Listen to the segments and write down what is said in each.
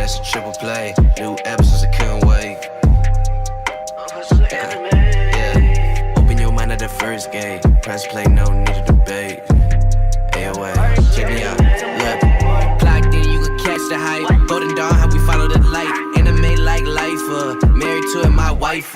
that's a triple play. New episodes, I couldn't wait. Yeah, open your mind at the first gate. Press play, no need to debate. AOA, check me out. Look, clocked in, you can catch the hype. Golden Dawn, how we follow the light. Anime like life, married to it, my wife.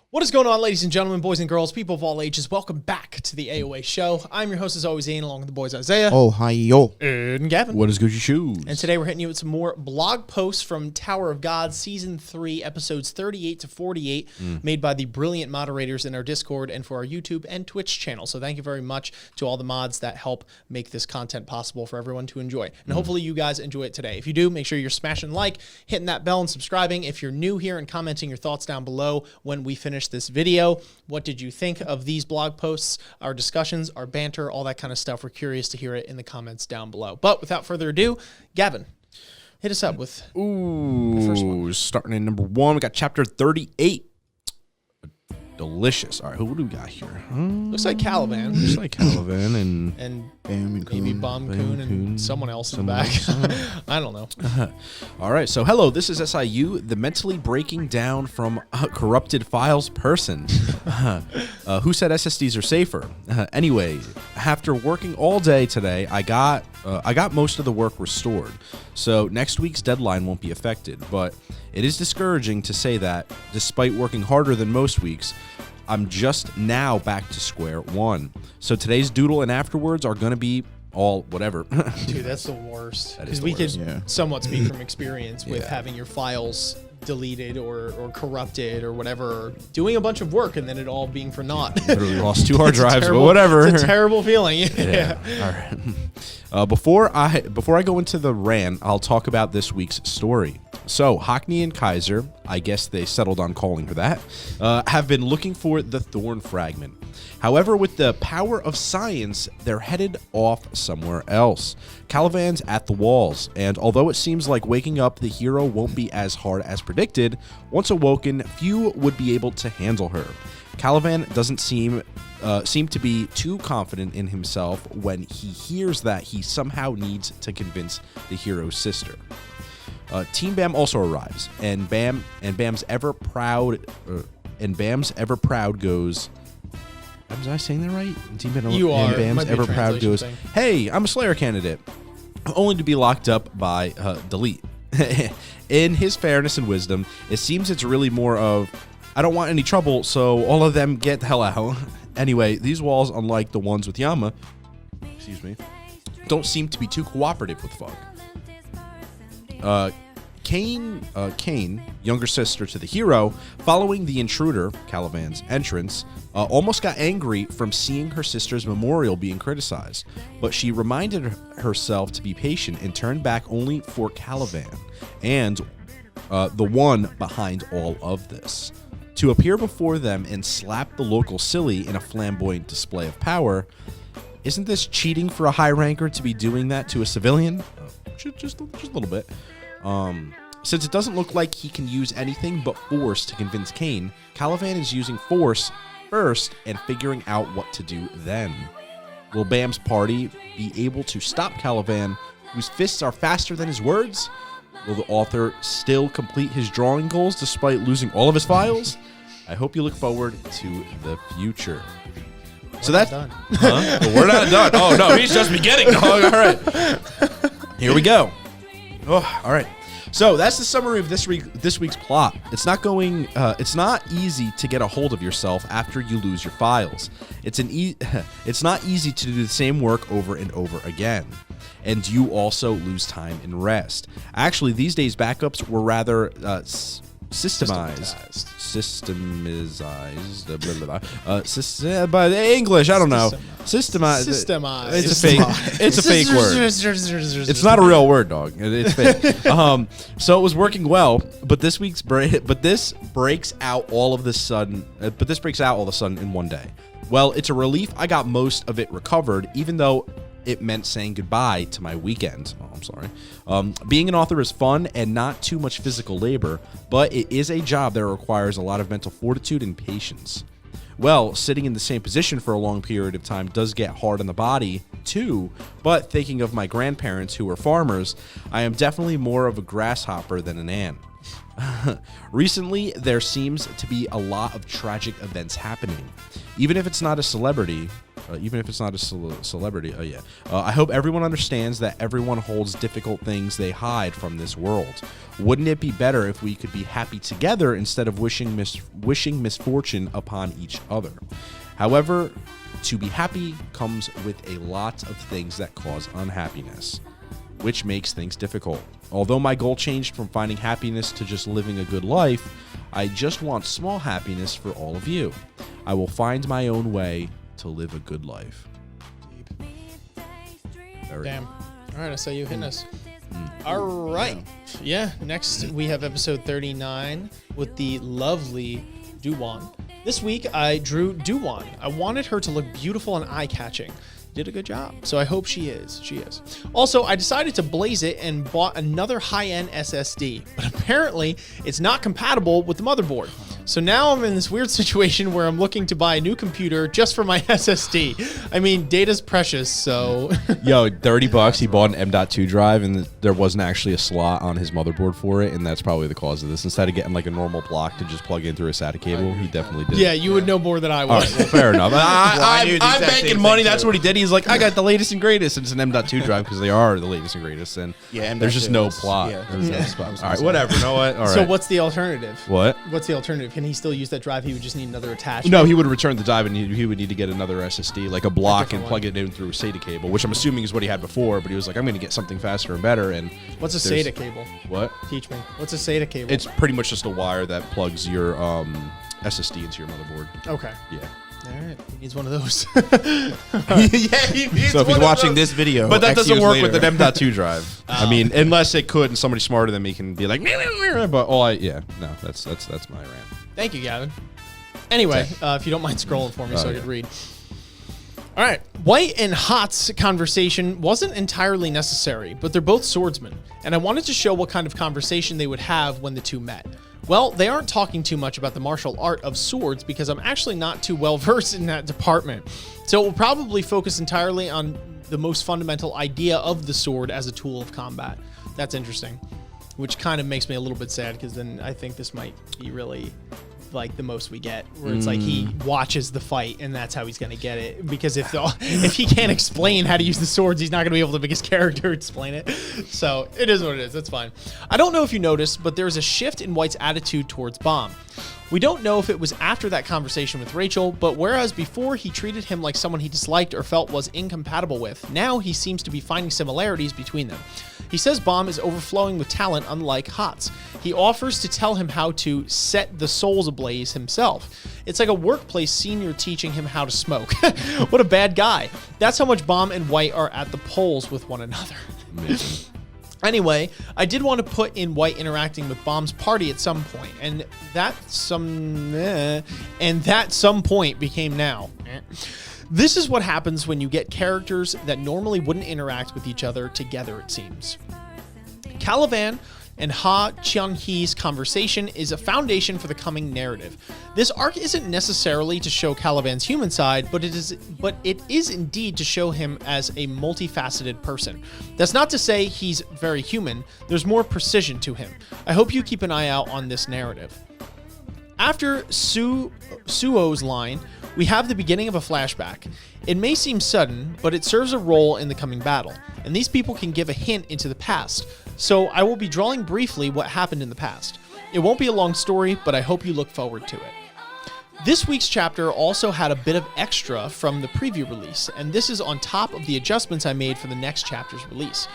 What is going on, ladies and gentlemen, boys and girls, people of all ages? Welcome back to the AOA show. I'm your host, as always, Ian, along with the boys Isaiah. Oh, hi, yo. And Gavin. What is Gucci Shoes? And today we're hitting you with some more blog posts from Tower of God, Season 3, episodes 38 to 48, made by the brilliant moderators in our Discord and for our YouTube and Twitch channel. So thank you very much to all the mods that help make this content possible for everyone to enjoy. And hopefully you guys enjoy it today. If you do, make sure you're smashing like, hitting that bell, and subscribing. If you're new here, and commenting your thoughts down below when we finish this video. What did you think of these blog posts, our discussions, our banter, all that kind of stuff? We're curious to hear it in the comments down below. But without further ado, Gavin, hit us up with the first one. Starting at number 1, we got chapter 38. Delicious. All right, who do we got here? Looks like Caliban. Looks like Caliban and maybe Bomb Coon and someone else in the back. I don't know. All right, so hello, this is SIU, the mentally breaking down from corrupted files person. Who said SSDs are safer? Anyway, after working all day today, I got most of the work restored. So next week's deadline won't be affected, but it is discouraging to say that despite working harder than most weeks, I'm just now back to square one. So today's doodle and afterwards are going to be all whatever. Dude, that's the worst. That is Because the we worst. could somewhat speak from experience with having your files deleted or corrupted or whatever, or doing a bunch of work and then it all being for naught. Literally lost 2 hard drives, terrible, but whatever. It's a terrible feeling. Yeah. All right. Before I go into the rant, I'll talk about this week's story. So, Hockney and Kaiser, I guess they settled on calling her that, have been looking for the Thorn Fragment. However, with the power of science, they're headed off somewhere else. Calivan's at the walls, and although it seems like waking up the hero won't be as hard as predicted, once awoken, few would be able to handle her. Calivan doesn't seem to be too confident in himself when he hears that he somehow needs to convince the hero's sister. Team Bam also arrives, and Bam's ever proud goes. Was I saying that right? Team Bam, You are. And Bam's ever proud goes, thing. "Hey, I'm a Slayer candidate," only to be locked up by Delete. In his fairness and wisdom, it seems it's really more of, I don't want any trouble, so all of them get the hell out. Anyway, these walls, unlike the ones with Yama, don't seem to be too cooperative with Fug. Kane, younger sister to the hero, following the intruder, Calivan's entrance, almost got angry from seeing her sister's memorial being criticized, but she reminded herself to be patient and turned back only for Calivan, and the one behind all of this. To appear before them and slap the local silly in a flamboyant display of power. Isn't this cheating for a high ranker to be doing that to a civilian? Just a little bit. Since it doesn't look like he can use anything but force to convince Kane, Calivan is using force first and figuring out what to do then. Will Bam's party be able to stop Calivan, whose fists are faster than his words? Will the author still complete his drawing goals despite losing all of his files? I hope you look forward to the future. So that's done. Huh? Well, we're not done. Oh no, he's just beginning. All right, here we go. Oh, all right. So that's the summary of this week's plot. It's not easy to get a hold of yourself after you lose your files. It's not easy to do the same work over and over again. And you also lose time and rest. Actually, these days backups were rather systemized. But English, I don't know. Systemized. It's a fake word. It's not a real word, dog. It's fake. So it was working well, but this breaks out all of a sudden in one day. Well, it's a relief I got most of it recovered, even though it meant saying goodbye to my weekend. Oh, I'm sorry. Being an author is fun and not too much physical labor, but it is a job that requires a lot of mental fortitude and patience. Well, sitting in the same position for a long period of time does get hard on the body, too, but thinking of my grandparents who were farmers, I am definitely more of a grasshopper than an ant. Recently, there seems to be a lot of tragic events happening. Even if it's not a celebrity, I hope everyone understands that everyone holds difficult things they hide from this world. Wouldn't it be better if we could be happy together instead of wishing misfortune upon each other? However, to be happy comes with a lot of things that cause unhappiness, which makes things difficult. Although my goal changed from finding happiness to just living a good life, I just want small happiness for all of you. I will find my own way to live a good life. Damn. All right, SIU hitting us. All right. Yeah, next we have episode 39 with the lovely Duwan. This week I drew Duwan. I wanted her to look beautiful and eye-catching. Did a good job. So I hope she is. She is. Also, I decided to blaze it and bought another high-end SSD, but apparently it's not compatible with the motherboard. So now I'm in this weird situation where I'm looking to buy a new computer just for my SSD. I mean, data's precious, so... Yo, $30, he bought an M.2 drive, and there wasn't actually a slot on his motherboard for it, and that's probably the cause of this. Instead of getting like a normal block to just plug in through a SATA cable, he definitely did. Yeah, you would know more than I would. All right, well, fair enough. I'm knew the exact making same money. thing, That's too. what he did. He's like, I got the latest and greatest, and it's an M.2 drive because they are the latest and greatest, and Yeah, there's just M.2 no is- plot. yeah, There's no yeah. spot. All right, whatever. You know what? All right. So what's the alternative? What? What's the alternative? Can he still use that drive? He would just need another attachment. No, he would return the drive, and he would need to get another SSD, like a block, different and plug it in through a SATA cable, which I'm assuming is what he had before. But he was like, I'm going to get something faster and better. And What's a there's- SATA cable? What? Teach me. What's a SATA cable? It's pretty much just a wire that plugs your SSD into your motherboard. okay. Yeah. All right. He needs one of those. So if he's watching this video, But that X doesn't years work later- with an M.2 drive. I mean, unless it could, and somebody smarter than me can be like, but that's my rant. Thank you, Gavin. Anyway, if you don't mind scrolling for me so I yeah. could read. All right. White and Hot's conversation wasn't entirely necessary, but they're both swordsmen, and I wanted to show what kind of conversation they would have when the two met. Well, they aren't talking too much about the martial art of swords because I'm actually not too well versed in that department. So it will probably focus entirely on the most fundamental idea of the sword as a tool of combat. That's interesting, which kind of makes me a little bit sad because then I think this might be really like the most we get, where it's like he watches the fight and that's how he's going to get it, because if he can't explain how to use the swords, he's not going to be able to make his character explain it. So it is what it is. That's fine. I don't know if you noticed, but there's a shift in White's attitude towards Bomb. We don't know if it was after that conversation with Rachel, but whereas before he treated him like someone he disliked or felt was incompatible with, now he seems to be finding similarities between them. He says Bomb is overflowing with talent unlike Hot's. He offers to tell him how to set the souls ablaze himself. It's like a workplace senior teaching him how to smoke. What a bad guy. That's how much Bomb and White are at the polls with one another. Amazing. Anyway, I did want to put in White interacting with Bomb's party at some point, and that some point became now. This is what happens when you get characters that normally wouldn't interact with each other together, it seems. Calivan and Ha Cheon-hee's conversation is a foundation for the coming narrative. This arc isn't necessarily to show Calivan's human side, but it is indeed to show him as a multifaceted person. That's not to say he's very human. There's more precision to him. I hope you keep an eye out on this narrative. After Suo's line, we have the beginning of a flashback. It may seem sudden, but it serves a role in the coming battle, and these people can give a hint into the past, so I will be drawing briefly what happened in the past. It won't be a long story, but I hope you look forward to it. This week's chapter also had a bit of extra from the preview release, and this is on top of the adjustments I made for the next chapter's release.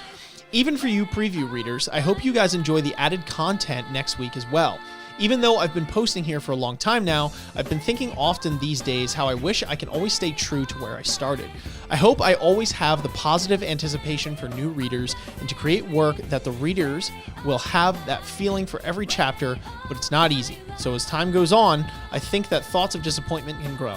Even for you preview readers, I hope you guys enjoy the added content next week as well. Even though I've been posting here for a long time now, I've been thinking often these days how I wish I could always stay true to where I started. I hope I always have the positive anticipation for new readers and to create work that the readers will have that feeling for every chapter, but it's not easy. So as time goes on, I think that thoughts of disappointment can grow.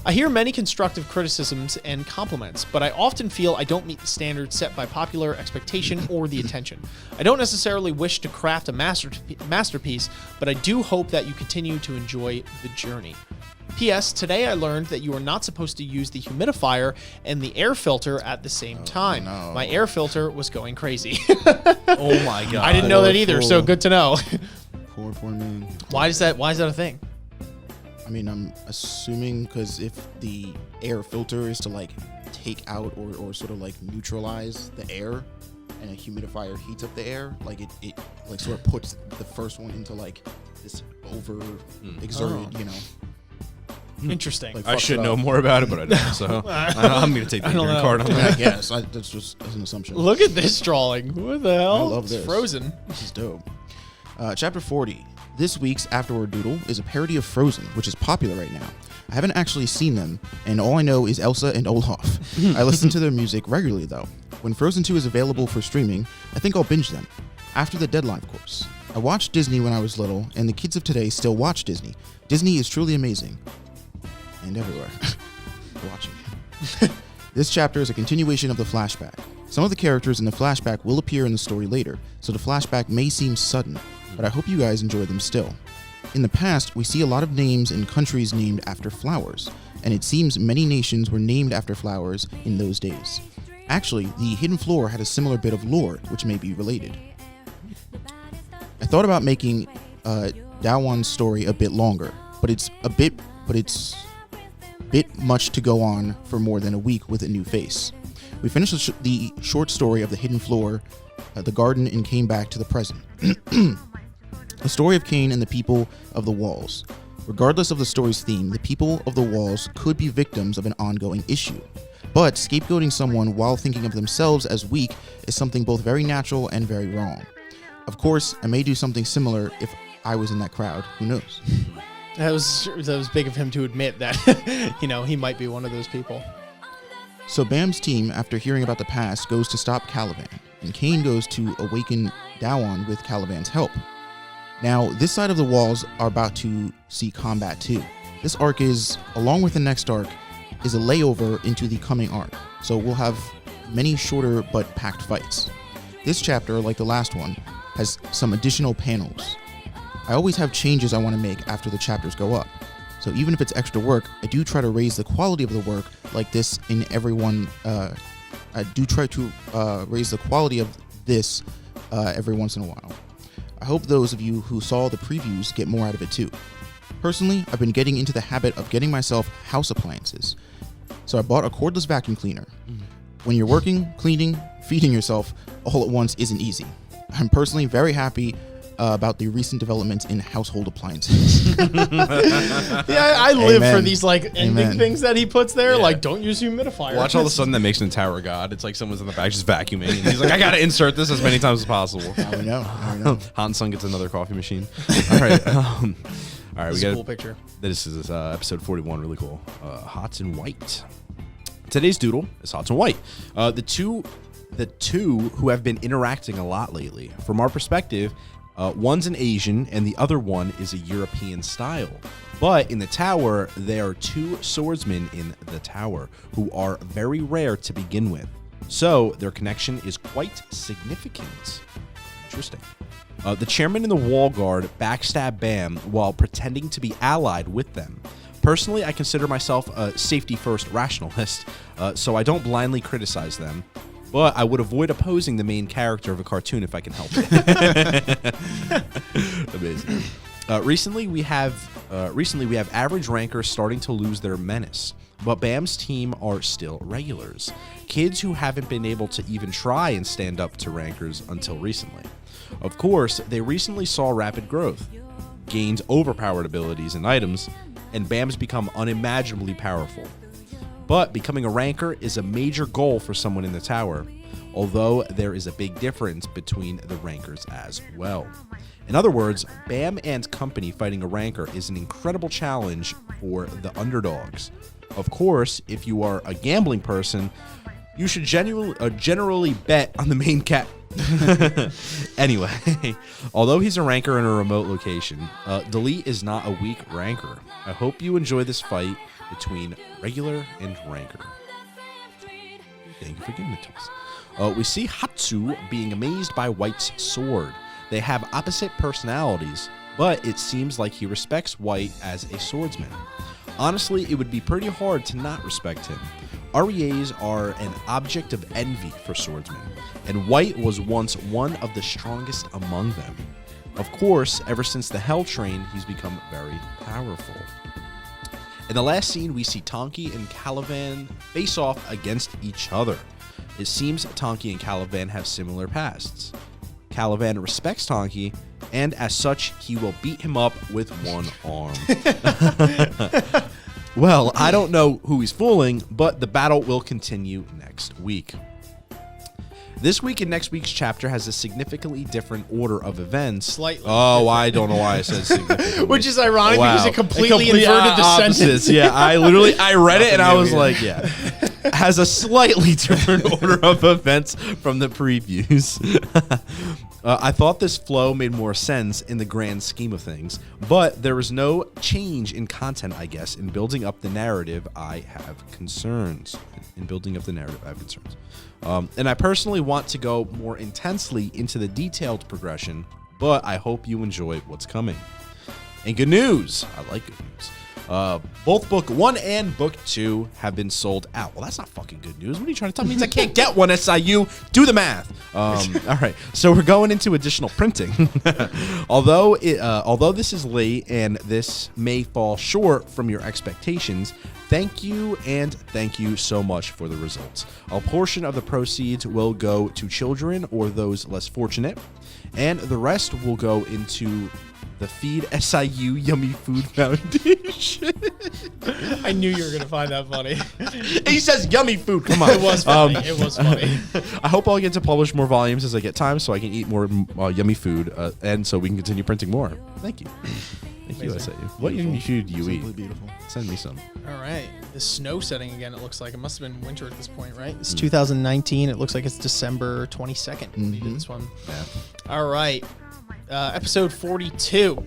I hear many constructive criticisms and compliments, but I often feel I don't meet the standards set by popular expectation or the attention. I don't necessarily wish to craft a masterpiece, but I do hope that you continue to enjoy the journey. P.S. Today I learned that you are not supposed to use the humidifier and the air filter at the same time. no. My air filter was going crazy. Oh my god. I didn't know that either, so good to know. Poor man. Why is that a thing? I mean, I'm assuming because if the air filter is to like take out or sort of like neutralize the air, and a humidifier heats up the air, like it like sort of puts the first one into like this over exerted, Interesting. like I fucks should it know up. more about it, but I don't. So I'm going to take the don't ignorant know. card on I that. guess that's just as an assumption. Look at this drawing. What the hell? I love It's this. Frozen. This is dope. Chapter 40. This week's Afterward Doodle is a parody of Frozen, which is popular right now. I haven't actually seen them, and all I know is Elsa and Olaf. I listen to their music regularly, though. When Frozen 2 is available for streaming, I think I'll binge them. After the deadline, of course. I watched Disney when I was little, and the kids of today still watch Disney. Disney is truly amazing. And everywhere. Watching. This chapter is a continuation of the flashback. Some of the characters in the flashback will appear in the story later, so the flashback may seem sudden, but I hope you guys enjoy them still. In the past, we see a lot of names in countries named after flowers, and it seems many nations were named after flowers in those days. Actually, the Hidden Floor had a similar bit of lore, which may be related. I thought about making Dawan's story a bit longer, but it's a bit much to go on for more than a week with a new face. We finished the short story of the Hidden Floor, the garden, and came back to the present. The story of Cain and the people of the walls. Regardless of the story's theme, the people of the walls could be victims of an ongoing issue. But scapegoating someone while thinking of themselves as weak is something both very natural and very wrong. Of course, I may do something similar if I was in that crowd. Who knows? That was big of him to admit that, he might be one of those people. So Bam's team, after hearing about the past, goes to stop Caliban, and Cain goes to awaken Dawan with Caliban's help. Now, this side of the walls are about to see combat too. This arc is, along with the next arc, is a layover into the coming arc, so we'll have many shorter but packed fights. This chapter, like the last one, has some additional panels. I always have changes I want to make after the chapters go up, so even if it's extra work, I do try to raise the quality of the work like this in everyone. I do try to raise the quality of this every once in a while. I hope those of you who saw the previews get more out of it too. Personally, I've been getting into the habit of getting myself house appliances. So I bought a cordless vacuum cleaner. When you're working, cleaning, feeding yourself all at once isn't easy. I'm personally very happy about the recent developments in household appliances. Yeah, I live for Amen. these ending Amen. things that he puts there, Yeah. like don't use humidifier. Watch all of a sudden that makes an Tower of God. It's like someone's in the back just vacuuming. And he's like, I got to insert this as many times as possible. Now we know. Now we know. Han Sung gets another coffee machine. All right. All right. This We is a got cool picture. This is episode 41. Really cool. Hots and White. Today's doodle is Hots and White. The two who have been interacting a lot lately. From our perspective, one's an Asian and the other one is a European style. But in the tower, there are two swordsmen in the tower who are very rare to begin with. So their connection is quite significant. Interesting. The chairman and the wall guard backstab Bam while pretending to be allied with them. Personally, I consider myself a safety-first rationalist, so I don't blindly criticize them. But I would avoid opposing the main character of a cartoon if I can help it. Amazing. Recently, we have average rankers starting to lose their menace, but Bam's team are still regulars. Kids who haven't been able to even try and stand up to rankers until recently. Of course, they recently saw rapid growth, gained overpowered abilities and items, and Bam's become unimaginably powerful. But becoming a ranker is a major goal for someone in the tower, although there is a big difference between the rankers as well. In other words, Bam and company fighting a ranker is an incredible challenge for the underdogs. Of course, if you are a gambling person, you should generally bet on the main cat. Anyway, although he's a ranker in a remote location, Delete is not a weak ranker. I hope you enjoy this fight between regular and ranker. Thank you for giving it to us. We see Hatsu being amazed by White's sword. They have opposite personalities, but it seems like he respects White as a swordsman. Honestly, it would be pretty hard to not respect him. REAs are an object of envy for swordsmen, and White was once one of the strongest among them. Of course, ever since the Hell Train, he's become very powerful. In the last scene, we see Tonki and Caliban face off against each other. It seems Tonki and Caliban have similar pasts. Caliban respects Tonki, and as such, he will beat him up with one arm. Well, I don't know who he's fooling, but the battle will continue next week. This week and next week's chapter has a significantly different order of events. Slightly. Oh, I don't know why I said significantly. Which is ironic because it completely Complete inverted the opposites. sentence. Yeah, I read it and I was here. like, yeah. Has a slightly different order of events from the previews. I thought this flow made more sense in the grand scheme of things, but there was no change in content, I guess. In building up the narrative, I have concerns. And I personally want to go more intensely into the detailed progression, but I hope you enjoy what's coming. And good news. I like good news. Both book 1 and book 2 have been sold out. Well, that's not fucking good news. What are you trying to tell me? It means I can't get one, SIU. Do the math. All right. So we're going into additional printing. Although this is late and this may fall short from your expectations, thank you so much for the results. A portion of the proceeds will go to children or those less fortunate, and the rest will go into the Feed SIU Yummy Food Foundation. I knew you were going to find that funny. He says yummy food. Come on. It was funny. It was funny. I hope I'll get to publish more volumes as I get time so I can eat more yummy food and so we can continue printing more. Thank you. Thank you, SIU. What yummy food do you Simply eat? beautiful. Send me some. All right. The snow setting again, it looks like. It must have been winter at this point, right? It's 2019. It looks like it's December 22nd when we did this one. Yeah. All right. Episode 42.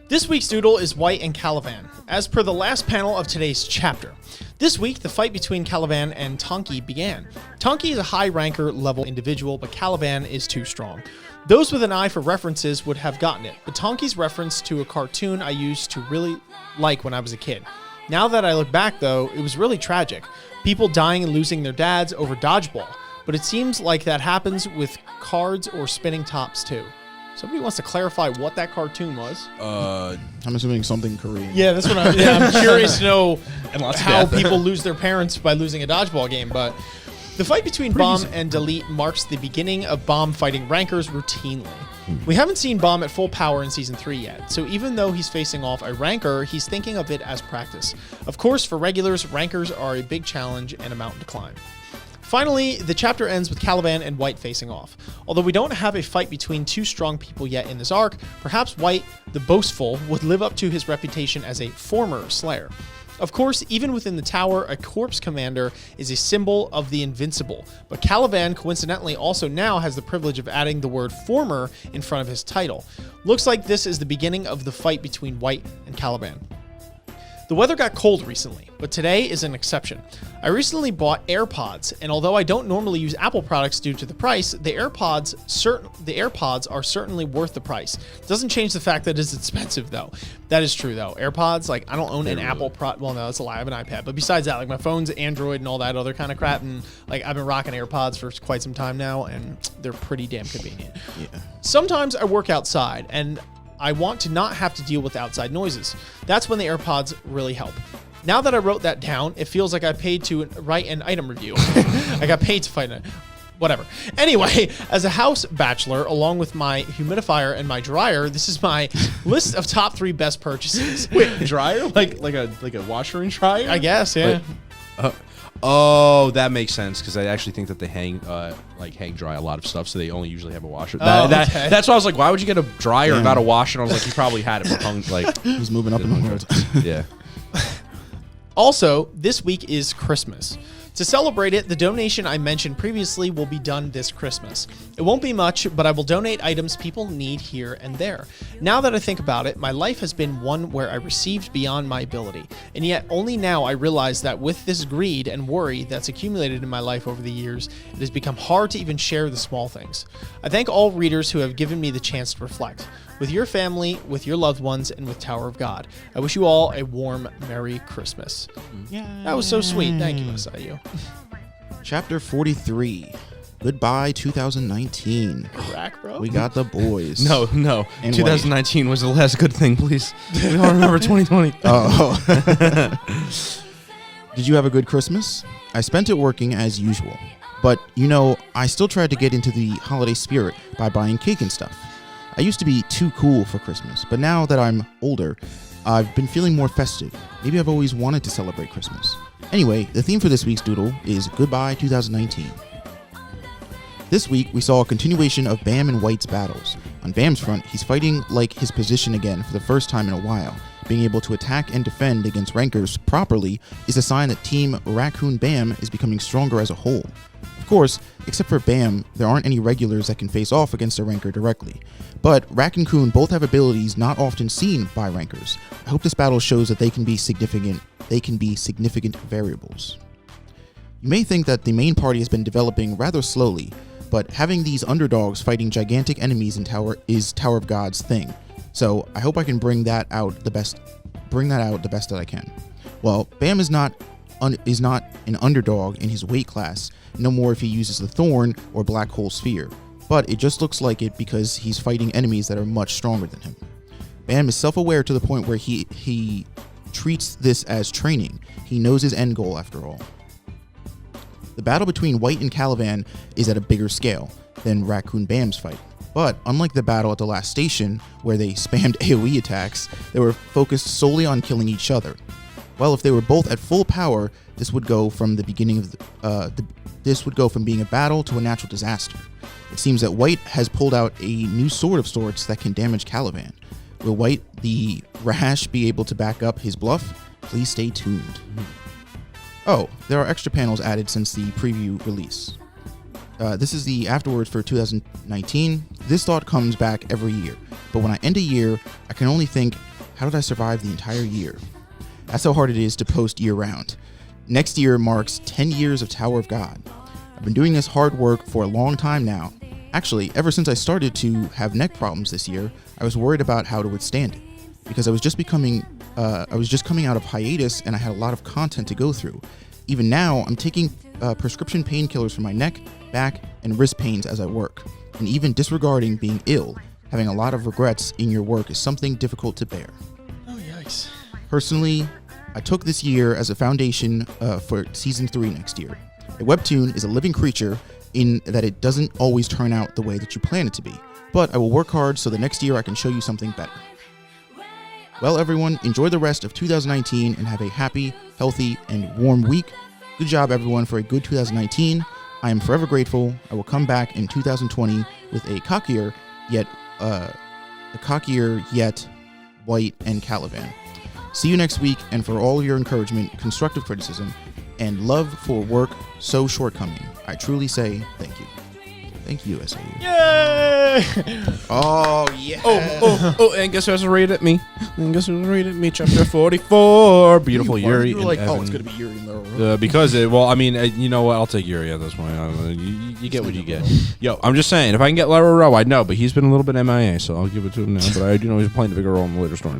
This week's doodle is White and Caliban, as per the last panel of today's chapter. This week, the fight between Caliban and Tonki began. Tonki is a high ranker level individual, but Caliban is too strong. Those with an eye for references would have gotten it, but Tonki's reference to a cartoon I used to really like when I was a kid. Now that I look back, though, it was really tragic. People dying and losing their dads over dodgeball, but it seems like that happens with cards or spinning tops, too. Somebody wants to clarify what that cartoon was? I'm assuming something Korean. Yeah, that's what I'm curious to know And lots of how death. people lose their parents by losing a dodgeball game. But the fight between Bomb and Delete marks the beginning of Bomb fighting rankers routinely. We haven't seen Bomb at full power in Season 3 yet, so even though he's facing off a ranker, he's thinking of it as practice. Of course, for regulars, rankers are a big challenge and a mountain to climb. Finally, the chapter ends with Caliban and White facing off. Although we don't have a fight between two strong people yet in this arc, perhaps White, the boastful, would live up to his reputation as a former Slayer. Of course, even within the tower, a corpse commander is a symbol of the invincible, but Caliban coincidentally also now has the privilege of adding the word former in front of his title. Looks like this is the beginning of the fight between White and Caliban. The weather got cold recently, but today is an exception. I recently bought AirPods, and although I don't normally use Apple products due to the price, the AirPods are certainly worth the price. Doesn't change the fact that it's expensive, though. That is true, though. AirPods, like, I don't own an Apple product. Well, no, that's a lie. I have an iPad. But besides that, like, my phone's Android and all that other kind of crap, and, like, I've been rocking AirPods for quite some time now, and they're pretty damn convenient. Yeah. Sometimes I work outside, and I want to not have to deal with outside noises. That's when the AirPods really help. Now that I wrote that down, it feels like I paid to write an item review. I got paid to fight it. Whatever. Anyway, as a house bachelor, along with my humidifier and my dryer, this is my list of top 3 best purchases. Wait, dryer? Like a washer and dryer? I guess, yeah. Oh, that makes sense because I actually think that they hang dry a lot of stuff, so they only usually have a washer. That's why I was like, why would you get a dryer and not a washer? And I was like, you probably had it for hung, like. He's moving up in the world. Yeah. Also, this week is Christmas. To celebrate it, the donation I mentioned previously will be done this Christmas. It won't be much, but I will donate items people need here and there. Now that I think about it, my life has been one where I received beyond my ability. And yet, only now I realize that with this greed and worry that's accumulated in my life over the years, it has become hard to even share the small things. I thank all readers who have given me the chance to reflect. with your family, with your loved ones, and with Tower of God. I wish you all a warm, Merry Christmas. Yeah. That was so sweet. Thank you, SIU. Chapter 43. Goodbye 2019. Rack, bro. We got the boys. No. And 2019 was the last good thing, please. We all remember 2020. Oh. Did you have a good Christmas? I spent it working as usual. But, I still tried to get into the holiday spirit by buying cake and stuff. I used to be too cool for Christmas, but now that I'm older, I've been feeling more festive. Maybe I've always wanted to celebrate Christmas. Anyway, the theme for this week's doodle is Goodbye 2019. This week, we saw a continuation of Bam and White's battles. On Bam's front, he's fighting like his position again for the first time in a while. Being able to attack and defend against rankers properly is a sign that Team Raccoon Bam is becoming stronger as a whole. Of course, except for Bam, there aren't any regulars that can face off against a ranker directly. But Rack and Coon both have abilities not often seen by rankers. I hope this battle shows that they can be significant variables. You may think that the main party has been developing rather slowly, but having these underdogs fighting gigantic enemies in Tower of God's thing. So I hope I can bring that out the best that I can. Well, Bam is not an underdog in his weight class, no more if he uses the Thorn or Black Hole Sphere, but it just looks like it because he's fighting enemies that are much stronger than him. Bam is self-aware to the point where he treats this as training. He knows his end goal after all. The battle between White and Caliban is at a bigger scale than Raccoon Bam's fight. But unlike the battle at the last station, where they spammed AoE attacks, they were focused solely on killing each other. Well, if they were both at full power, this would go from being a battle to a natural disaster. It seems that White has pulled out a new sword of sorts that can damage Caliban. Will White, the Rash, be able to back up his bluff? Please stay tuned. Oh, there are extra panels added since the preview release. This is the afterwards for 2019. This thought comes back every year, but when I end a year, I can only think, how did I survive the entire year? That's how hard it is to post year-round. Next year marks 10 years of Tower of God. I've been doing this hard work for a long time now. Actually, ever since I started to have neck problems this year, I was worried about how to withstand it, because I was just coming out of hiatus and I had a lot of content to go through. Even now, I'm taking prescription painkillers for my neck, back, and wrist pains as I work. And even disregarding being ill, having a lot of regrets in your work is something difficult to bear. Oh, yikes. Personally, I took this year as a foundation for Season 3 next year. A webtoon is a living creature in that it doesn't always turn out the way that you plan it to be. But I will work hard so the next year I can show you something better. Well, everyone, enjoy the rest of 2019 and have a happy, healthy, and warm week. Good job, everyone, for a good 2019. I am forever grateful. I will come back in 2020 with a cockier yet White and Caliban. See you next week, and for all your encouragement, constructive criticism, and love for work so shortcoming, I truly say thank you. Thank you, SIU. Yay! Oh, yeah. Oh, and guess who has rated me? Chapter 44. Beautiful Yuri. You were and like, Evan. it's going to be Yuri in the Because, you know what? I'll take Yuri at this point. You get what you get. Yo, I'm just saying, if I can get Lara Rowe, I'd know, but he's been a little bit MIA, so I'll give it to him now. But I do know he's playing a bigger role in the later story.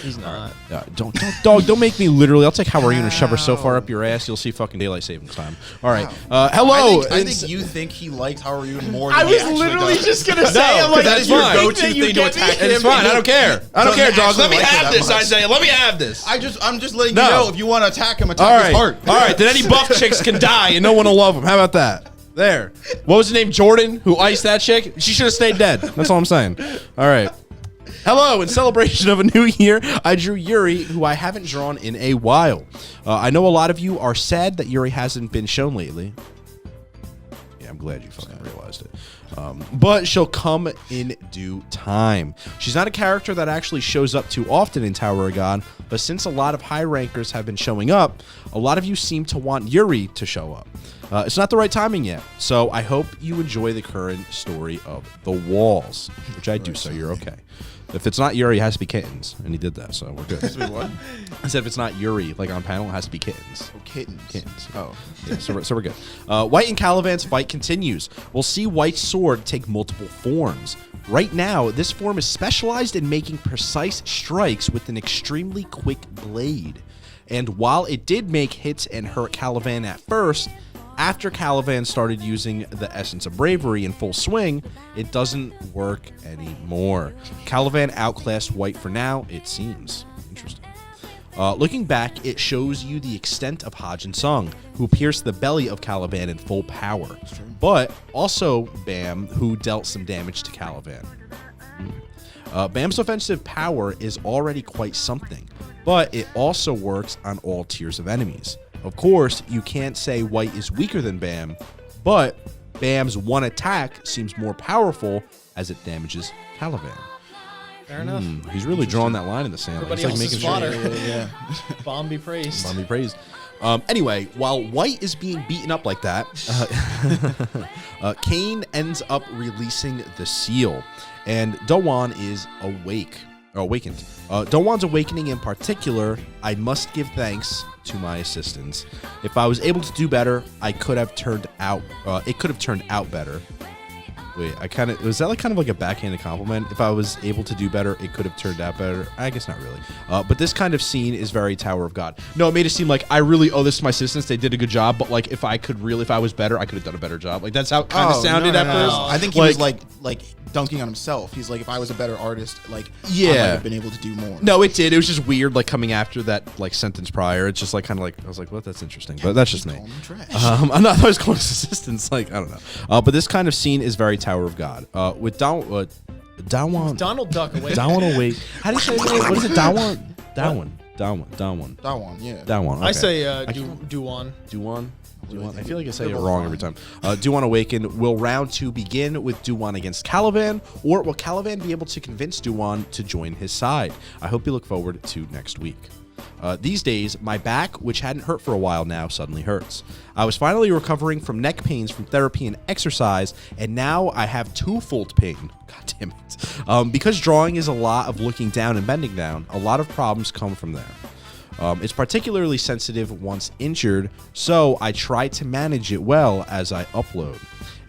He's not. Don't make me literally. I'll take Howard and shove her so far up your ass, you'll see fucking daylight savings time. All right. Hello. I think you think he liked How Are You more than I he was actually literally does. just going to say, I'm like, that is you your think go-to that you thing to get me? attack him. It's fine. I don't care. I don't care, dog. Let me actually like have it this, that much. Isaiah. Let me have this. I'm just letting No. you know, if you want to attack him, All attack his right. heart. All right. Then any buff chicks can die and no one will love them. How about that? There. What was the name? Jordan, who iced that chick? She should have stayed dead. That's all I'm saying. All right. Hello, in celebration of a new year, I drew Yuri, who I haven't drawn in a while. I know a lot of you are sad that Yuri hasn't been shown lately. Yeah, I'm glad you fucking realized it. But she'll come in due time. She's not a character that actually shows up too often in Tower of God, but since a lot of high rankers have been showing up, a lot of you seem to want Yuri to show up. It's not the right timing yet. So I hope you enjoy the current story of the walls, which I do, so you're okay. If it's not Yuri, it has to be kittens, and he did that, so we're good. Wait, what? I said if it's not Yuri, like on panel, it has to be kittens. Oh, kittens. Kittens. Oh. Yeah, so we're good. White and Calivan's fight continues. We'll see White's sword take multiple forms. Right now, this form is specialized in making precise strikes with an extremely quick blade. And while it did make hits and hurt Calivan at first, after Calivan started using the Essence of Bravery in full swing, it doesn't work anymore. Calivan outclassed White for now, it seems. Interesting. Looking back, it shows you the extent of Hajin Sung, who pierced the belly of Calivan in full power, but also Bam, who dealt some damage to Calivan. Bam's offensive power is already quite something, but it also works on all tiers of enemies. Of course, you can't say White is weaker than Bam, but Bam's one attack seems more powerful as it damages Calivan. Fair enough. He's really drawing that line in the sand. Everybody He's else's making fodder. sure. Yeah. Bomb be praised. Bomb be praised. Anyway, while White is being beaten up like that, Kane ends up releasing the seal, and Dowan is awakened. Dowan's awakening in particular, I must give thanks to my assistants. If I was able to do better, it could have turned out better. Wait, was that kind of like a backhanded compliment? If I was able to do better, it could have turned out better. I guess not really. But this kind of scene is very Tower of God. No, it made it seem like I really owe this to my assistants. They did a good job, but like if I was better, I could have done a better job. Like that's how it kind of sounded at first. I think he was like dunking on himself. He's like, if I was a better artist, like I might have been able to do more. No, it did. It was just weird, like coming after that like sentence prior. It's just like kind of like I was like, well, that's interesting, but that's just me. I was calling his assistants. Like I don't know. But this kind of scene is very Tower of God. With Dawan. Donald Duck away. Dawan awake. How do you say his name? What is it? Dawan. Yeah. Dawan. Okay. I say Duwan. Duwan. I feel like I say it wrong every time. Duwan Awakened. Will round 2 begin with Duwan against Calivan, or will Calivan be able to convince Duwan to join his side? I hope you look forward to next week. These days, my back, which hadn't hurt for a while now, suddenly hurts. I was finally recovering from neck pains from therapy and exercise, and now I have twofold pain. God damn it. Because drawing is a lot of looking down and bending down, a lot of problems come from there. It's particularly sensitive once injured, so I try to manage it well as I upload.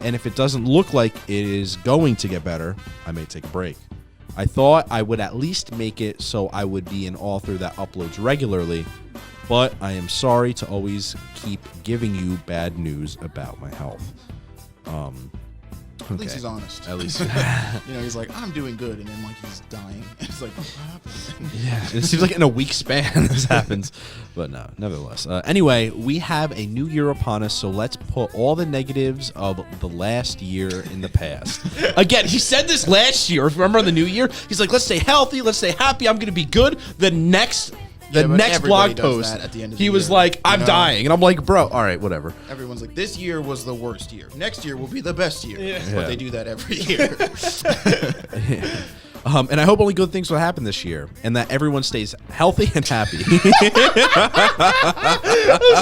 And if it doesn't look like it is going to get better, I may take a break. I thought I would at least make it so I would be an author that uploads regularly, but I am sorry to always keep giving you bad news about my health. At least he's honest. At least. He's like, I'm doing good, and then like he's dying. It's like, what happened? Yeah, it seems like in a week span this happens. But no, nevertheless. Anyway, we have a new year upon us, so let's put all the negatives of the last year in the past. Again, he said this last year. Remember the new year? He's like, let's stay healthy, let's stay happy, I'm going to be good. The next blog post, at the end of he the was year, like, I'm dying. And I'm like, bro, all right, whatever. Everyone's like, this year was the worst year. Next year will be the best year. Yeah. But they do that every year. And I hope only good things will happen this year, and that everyone stays healthy and happy. I'm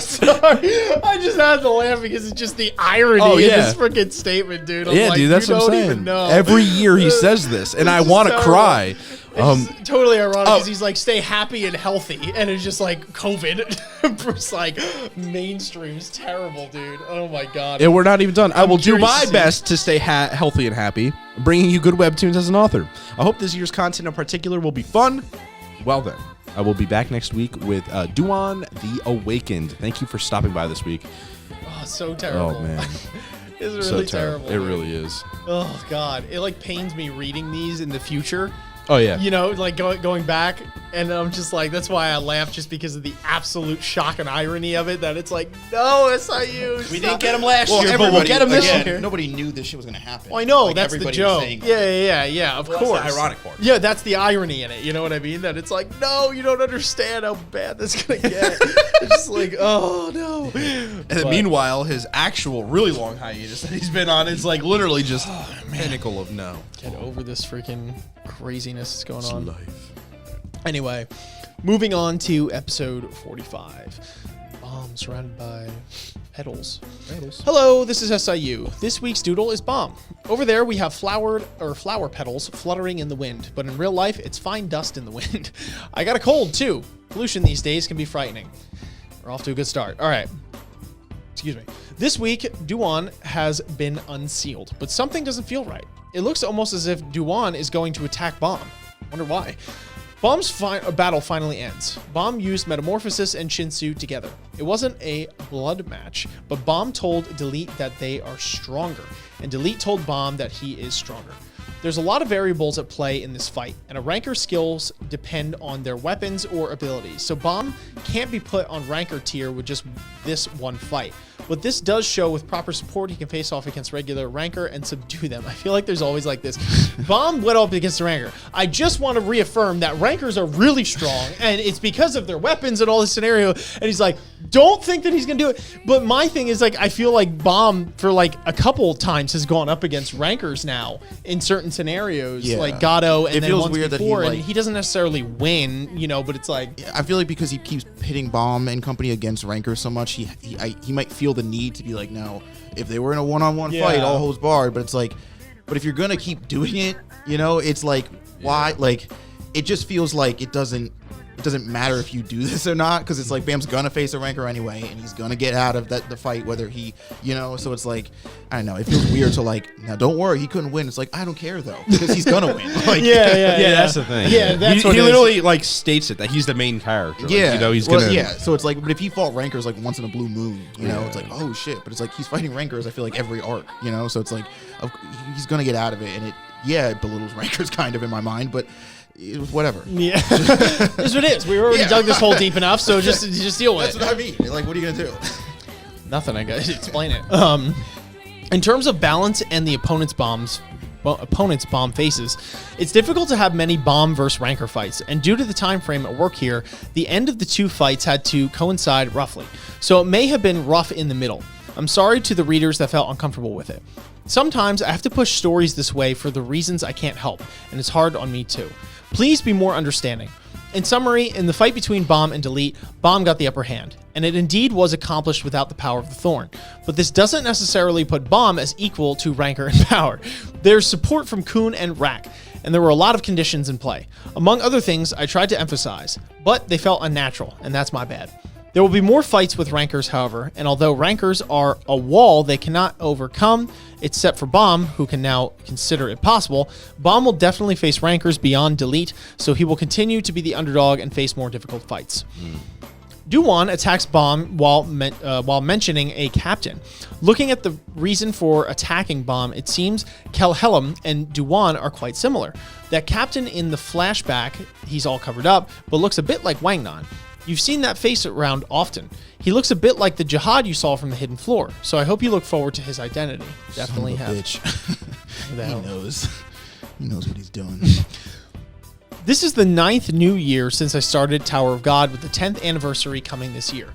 sorry. I just had to laugh because it's just the irony in this freaking statement, dude. I'm like, dude, that's you what I'm don't saying. even know. Every year he says this, and I This is want to terrible. cry. It's totally ironic because he's like, stay happy and healthy. And it's just like COVID. It's like mainstream's terrible, dude. Oh my God. And we're not even done. I will do curious my to see. best to stay healthy and happy, bringing you good webtoons as an author. I hope this year's content in particular will be fun. Well then, I will be back next week with Duwan the Awakened. Thank you for stopping by this week. Oh, so terrible. Oh, man. It's So really terrible. terrible. It really is. Oh God. It like pains me reading these in the future. Oh, yeah. You know, like going back, and I'm just like, that's why I laugh, just because of the absolute shock and irony of it, that it's like, no, SIU. We didn't get him last year, but we'll get him this year. Nobody knew this shit was going to happen. Well, I know, Like, that's the everybody was joke. saying Yeah, of course. That's the ironic part. Yeah, that's the irony in it. You know what I mean? That it's like, no, you don't understand how bad that's going to get. It's just like, oh, no. And then meanwhile, his actual really long hiatus that he's been on is like literally just pinnacle of no. Get over this freaking craziness that's going on. Anyway, moving on to episode 45. Bomb surrounded by petals. Hello, this is SIU. This week's doodle is Bomb. Over there we have flower petals fluttering in the wind, but in real life it's fine dust in the wind. I got a cold too. Pollution these days can be frightening. We're off to a good start. All right. Excuse me. This week, Duan has been unsealed, but something doesn't feel right. It looks almost as if Duan is going to attack Bomb. Wonder why. Bomb's battle finally ends. Bomb used Metamorphosis and Shinsu together. It wasn't a blood match, but Bomb told Delete that they are stronger, and Delete told Bomb that he is stronger. There's a lot of variables at play in this fight, and a ranker's skills depend on their weapons or abilities, so Bomb can't be put on ranker tier with just this one fight. What this does show, with proper support, he can face off against regular ranker and subdue them. I feel like there's always like this. Bomb went up against the ranker. I just want to reaffirm that rankers are really strong, and it's because of their weapons and all this scenario, and he's like, don't think that he's going to do it. But my thing is, like, I feel like Bomb, for like a couple times, has gone up against rankers now in certain scenarios, like Gato, and it then feels once weird before, that and he doesn't necessarily win, you know, but it's like... I feel like because he keeps pitting Bomb and company against rankers so much, he might feel the need to be like, no, if they were in a one-on-one fight, all holds barred, but it's like, but if you're going to keep doing it, you know, it's like, why? Like, it just feels like it doesn't matter if you do this or not, because it's like Bam's gonna face a ranker anyway, and he's gonna get out of the fight whether he, you know, so it's like, I don't know, it feels weird to like, now don't worry, he couldn't win. It's like, I don't care though, because he's gonna win. Like, yeah, that's the thing. Yeah, that's what he literally like states it that he's the main character. Like, yeah, you know, he's well, gonna. Yeah, so it's like, but if he fought rankers like once in a blue moon, you know, it's like, oh shit, but it's like he's fighting rankers. I feel like every arc, you know, so it's like, he's gonna get out of it, and it belittles rankers kind of in my mind, but. It was whatever. Yeah, it's what it is. We already dug this hole deep enough, so just deal with it. That's what I mean. Like, what are you gonna do? Nothing. I gotta explain it. In terms of balance and the opponent's bomb faces, it's difficult to have many bomb versus ranker fights, and due to the time frame at work here, the end of the two fights had to coincide roughly, so it may have been rough in the middle. I'm sorry to the readers that felt uncomfortable with it. Sometimes I have to push stories this way for the reasons I can't help, and it's hard on me too. Please be more understanding. In summary, in the fight between Bomb and Delete, Bomb got the upper hand, and it indeed was accomplished without the power of the Thorn. But this doesn't necessarily put Bomb as equal to ranker in power. There's support from Kun and Rack, and there were a lot of conditions in play. Among other things, I tried to emphasize, but they felt unnatural, and that's my bad. There will be more fights with rankers, however, and although rankers are a wall they cannot overcome, except for Bomb, who can now consider it possible, Bomb will definitely face rankers beyond Delete, so he will continue to be the underdog and face more difficult fights. Duan attacks Bomb while mentioning a captain. Looking at the reason for attacking Bomb, it seems Kelhelm and Duan are quite similar. That captain in the flashback, he's all covered up, but looks a bit like Wangnan. You've seen that face around often. He looks a bit like the Jihad you saw from the hidden floor, so I hope you look forward to his identity. Definitely have. Bitch. He knows. He knows what he's doing. This is the 9th new year since I started Tower of God, with the 10th anniversary coming this year.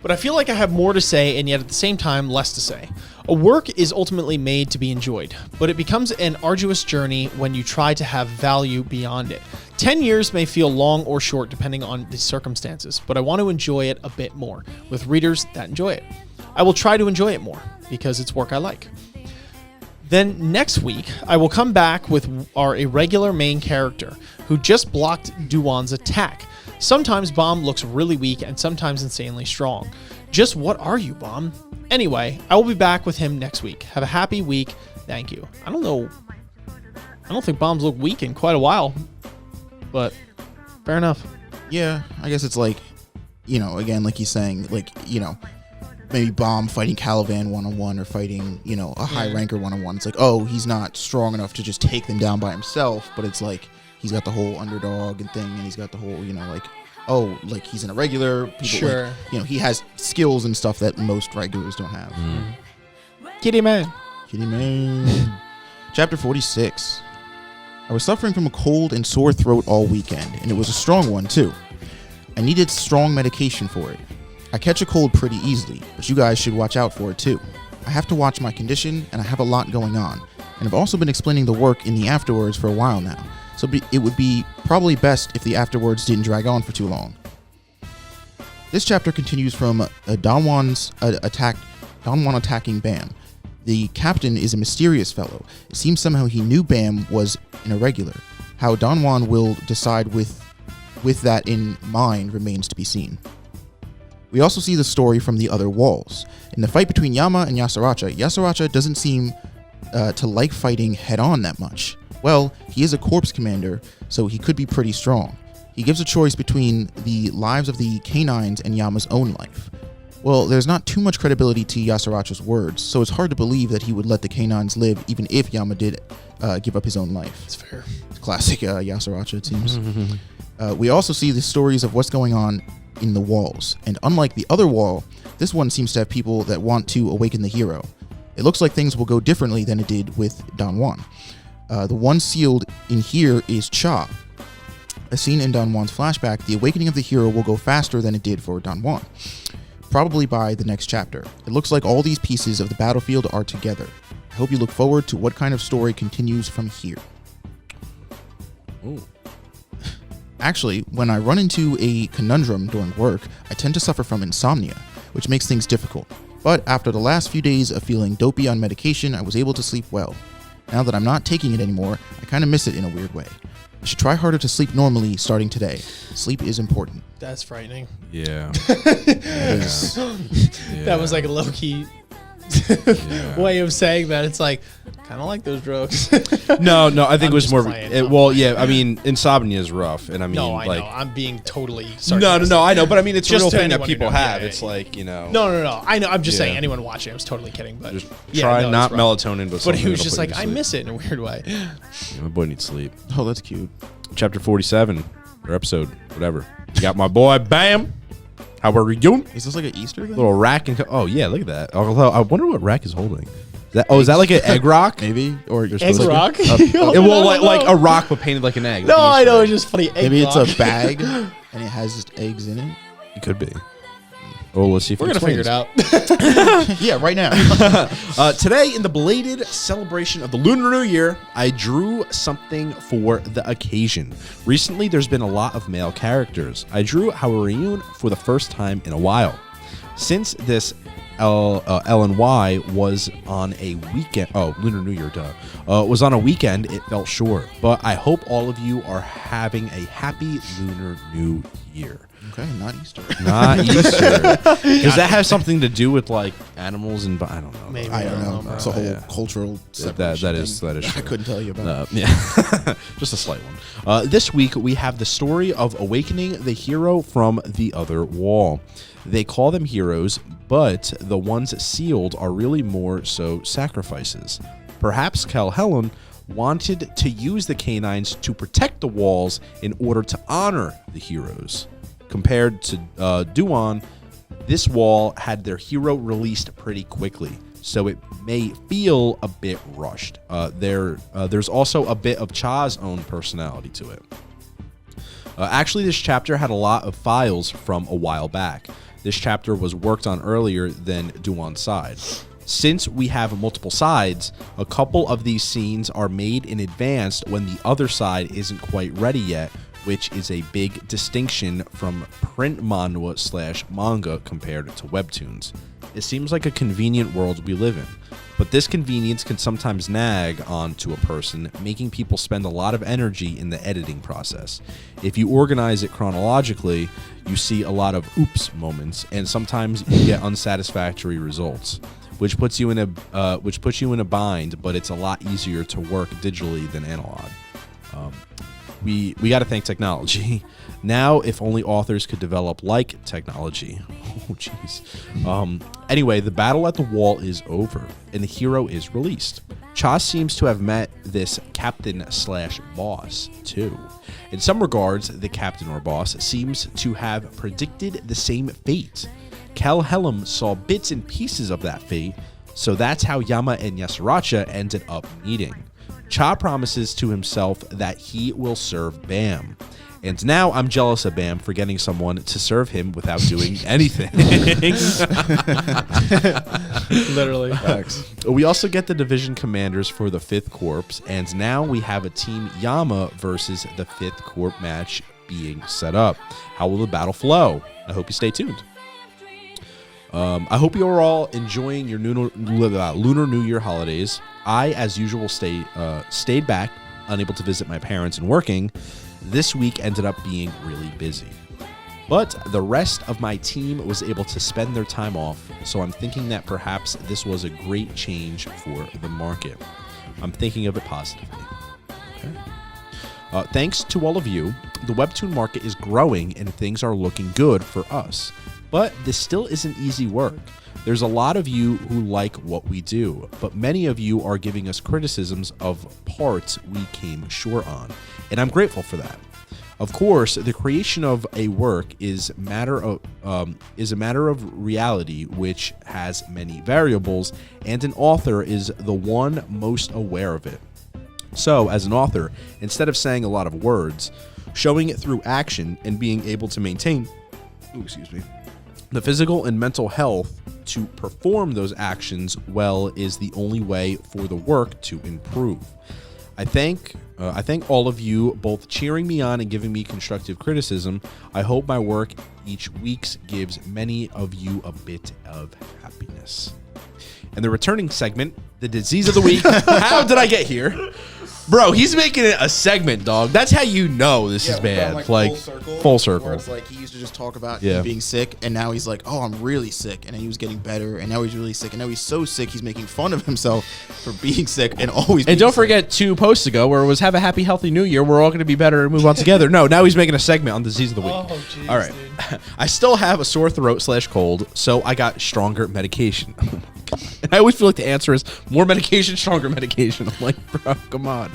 But I feel like I have more to say, and yet at the same time, less to say. A work is ultimately made to be enjoyed, but it becomes an arduous journey when you try to have value beyond it. 10 years may feel long or short depending on the circumstances, but I want to enjoy it a bit more, with readers that enjoy it. I will try to enjoy it more, because it's work I like. Then next week, I will come back with our irregular main character, who just blocked Duan's attack. Sometimes Bomb looks really weak and sometimes insanely strong. Just what are you, Bomb? Anyway, I will be back with him next week. Have a happy week. Thank you. I don't know. I don't think Bomb's looked weak in quite a while, but fair enough. Yeah, I guess it's like, you know, again, like he's saying, like, you know, maybe Bomb fighting Caliban one-on-one or fighting, you know, a high ranker one-on-one. It's like, oh, he's not strong enough to just take them down by himself, but it's like he's got the whole underdog and thing, and he's got the whole, you know, like, oh, like he's in a regular. People, sure. Like, you know, he has skills and stuff that most regulars don't have. Kitty man. Kitty man. Chapter 46. I was suffering from a cold and sore throat all weekend, and it was a strong one too. I needed strong medication for it. I catch a cold pretty easily, but you guys should watch out for it too. I have to watch my condition, and I have a lot going on, and I've also been explaining the work in the afterwards for a while now, so it would be probably best if the afterwards didn't drag on for too long. This chapter continues from Danwan attacking Bam. The captain is a mysterious fellow. It seems somehow he knew Bam was an irregular. How Danwan will decide with that in mind remains to be seen. We also see the story from the other walls. In the fight between Yama and Yasaracha doesn't seem to like fighting head-on that much. Well, he is a corpse commander, so he could be pretty strong. He gives a choice between the lives of the canines and Yama's own life. Well, there's not too much credibility to Yasaracha's words, so it's hard to believe that he would let the canines live even if Yama did give up his own life. That's fair. It's classic Yasaracha, it seems. We also see the stories of what's going on in the walls, and unlike the other wall, this one seems to have people that want to awaken the hero. It looks like things will go differently than it did with Danwan. The one sealed in here is Cha. As seen in Danwan's flashback, the awakening of the hero will go faster than it did for Danwan, probably by the next chapter. It looks like all these pieces of the battlefield are together. I hope you look forward to what kind of story continues from here. Ooh. Actually, when I run into a conundrum during work, I tend to suffer from insomnia, which makes things difficult. But after the last few days of feeling dopey on medication, I was able to sleep well. Now that I'm not taking it anymore, I kind of miss it in a weird way. I should try harder to sleep normally starting today. Sleep is important. That's frightening. Yeah. That was like a low-key way of saying that. It's like, kind of like those drugs. No, I think it was more. playing. I mean, insomnia is rough, and I mean, No, I like, know. I'm being totally no, sarcastic. I know, but I mean, it's a Just real to thing that anyone who people knows. have. Yeah, It's yeah. like, you know. No. I know. I'm just saying, Yeah. anyone watching, I was totally kidding. But Just yeah, try no, not it's rough. melatonin, but But something he was that'll just put you like, to I sleep. miss it in a weird way. Yeah, my boy needs sleep. Oh, that's cute. Chapter 47, or episode, whatever. You got my boy, Bam. How are you doing? Is this like an Easter egg? Little rack and oh yeah, look at that. Although I wonder what rack is holding. Is that like an egg rock? Maybe? Or you're Egg supposed to- rock? Like a rock but painted like an egg. No, like I an know. Easter It's just funny. Egg Maybe it's rock. a bag and it has just eggs in it. egg. It could be. Oh, let's see if We're it gonna figure it explains. out. Yeah, right now. Today, in the belated celebration of the Lunar New Year, I drew something for the occasion. Recently, there's been a lot of male characters. I drew Hawariyun for the first time in a while. Since this LNY was on a weekend, Lunar New Year, was on a weekend, it felt short. But I hope all of you are having a happy Lunar New Year. Okay, not Easter. Not Easter. Does that have something to do with like animals and I don't know. Maybe. I don't know. bro. It's a whole Yeah. cultural That separation is thing true. I couldn't tell you about. Yeah, just a slight one. This week we have the story of awakening the hero from the other wall. They call them heroes, but the ones sealed are really more so sacrifices. Perhaps Helen wanted to use the canines to protect the walls in order to honor the heroes. Compared to Duan, this wall had their hero released pretty quickly, so it may feel a bit rushed. There's also a bit of Cha's own personality to it. Actually, this chapter had a lot of files from a while back. This chapter was worked on earlier than Duan's side. Since we have multiple sides, a couple of these scenes are made in advance when the other side isn't quite ready yet, which is a big distinction from print manhwa/manga compared to webtoons. It seems like a convenient world we live in, but this convenience can sometimes nag onto a person, making people spend a lot of energy in the editing process. If you organize it chronologically, you see a lot of oops moments, and sometimes you get unsatisfactory results, which puts you in a bind. But it's a lot easier to work digitally than analog. We got to thank technology. Now, if only authors could develop like technology. Oh, jeez. Anyway, the battle at the wall is over, and the hero is released. Cha seems to have met this captain/boss, too. In some regards, the captain or boss seems to have predicted the same fate. Helm saw bits and pieces of that fate, so that's how Yama and Yasaracha ended up meeting. Cha promises to himself that he will serve Bam. And now I'm jealous of Bam for getting someone to serve him without doing anything. Literally. We also get the division commanders for the 5th Corps, and now we have a Team Yama versus the 5th Corps match being set up. How will the battle flow? I hope you stay tuned. I hope you are all enjoying your Lunar New Year holidays. I, as usual, stayed back, unable to visit my parents and working. This week ended up being really busy. But the rest of my team was able to spend their time off, so I'm thinking that perhaps this was a great change for the market. I'm thinking of it positively. Okay. Thanks to all of you, the webtoon market is growing and things are looking good for us. But this still isn't easy work. There's a lot of you who like what we do, but many of you are giving us criticisms of parts we came short on, and I'm grateful for that. Of course, the creation of a work is a matter of reality, which has many variables, and an author is the one most aware of it. So, as an author, instead of saying a lot of words, showing it through action and being able to maintain, the physical and mental health to perform those actions well is the only way for the work to improve. I thank all of you both cheering me on and giving me constructive criticism. I hope my work each week gives many of you a bit of happiness. And the returning segment, the disease of the week. How did I get here? Bro, he's making it a segment, dog. That's how you know this is bad. Like full circle. Where it's like he used to just talk about him being sick, and now he's like, oh, I'm really sick. And then he was getting better, and now he's really sick. And now he's so sick, he's making fun of himself for being sick and always And being don't sick. forget 2 posts ago where it was have a happy, healthy new year. We're all going to be better and move on together. No, now he's making a segment on disease of the week. Oh, jeez, all right. dude. I still have a sore throat / cold, so I got stronger medication. And I always feel like the answer is more medication, stronger medication. I'm like, bro, come on.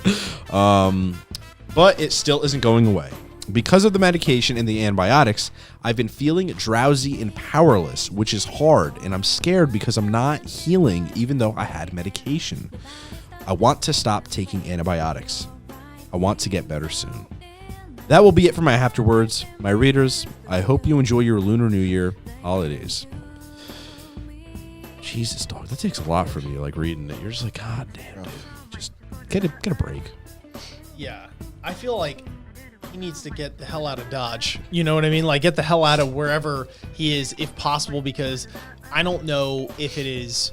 But it still isn't going away. Because of the medication and the antibiotics, I've been feeling drowsy and powerless, which is hard, and I'm scared because I'm not healing even though I had medication. I want to stop taking antibiotics. I want to get better soon. That will be it for my afterwords. My readers, I hope you enjoy your Lunar New Year holidays. Jesus, dog, that takes a lot for me, like, reading it. You're just like, God damn, dude. Just get a break. Yeah, I feel like he needs to get the hell out of Dodge. You know what I mean? Like, get the hell out of wherever he is, if possible, because I don't know if it is